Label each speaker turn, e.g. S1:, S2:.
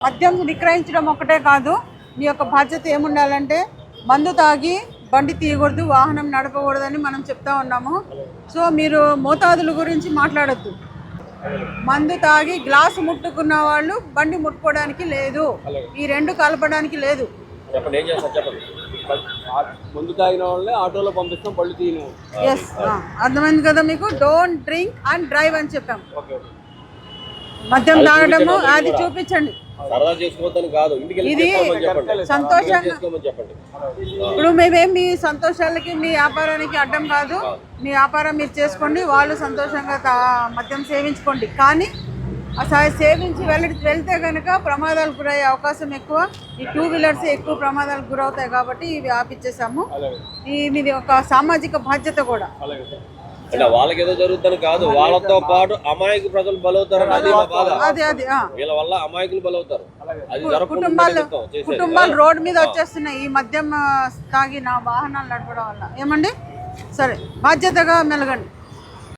S1: మద్యం విక్రయించడం ఒకటే కాదు, మీ యొక్క బాధ్యత ఏముండాలంటే మందు తాగి బండి తీయకూడదు, వాహనం నడపకూడదని మనం చెప్తా ఉన్నాము. సో మీరు మోతాదుల గురించి మాట్లాడొద్దు. మందు తాగి గ్లాసు ముట్టుకున్న వాళ్ళు బండి ముట్టుకోవడానికి లేదు, ఈ రెండు కలపడానికి లేదు.
S2: ముందు తాగిన వాళ్ళే ఆటోలో పంపిస్తాం, పళ్ళు తీయను.
S1: ఎస్, అర్థమైంది కదా మీకు. డోంట్ డ్రింక్ అండ్ డ్రైవ్ అని చెప్పాం. మద్యం తాగడము అది చూపించండి. ఇది సంతోషంగా. ఇప్పుడు మేమేం మీ సంతోషాలకి మీ వ్యాపారానికి అడ్డం కాదు. మీ వ్యాపారం మీరు చేసుకోండి, వాళ్ళు సంతోషంగా మద్యం సేవించుకోండి. కానీ సేవించి వెళ్తే కనుక ప్రమాదాలకు గురయ్యే అవకాశం ఎక్కువ. ఈ 2 వీలర్స్ ఎక్కువ ప్రమాదాలకు గురవుతాయి కాబట్టి ఇవి ఆపిచ్చేసాము. మీది ఒక సామాజిక బాధ్యత కూడా.
S3: వాళ్ళకి ఏదో జరుగుతుంది కాదు, వాళ్ళతో పాటు అమాయక ప్రజలు బలవుతారు. వీళ్ళ వల్ల అమాయకులు బలవుతారు.
S1: కుటుంబాలు రోడ్డు మీద వచ్చేస్తున్నాయి ఈ మద్యం తాగి నా వాహనాలు నడపడం వల్ల. ఏమండి, సరే బాధ్యతగా మెలగండి.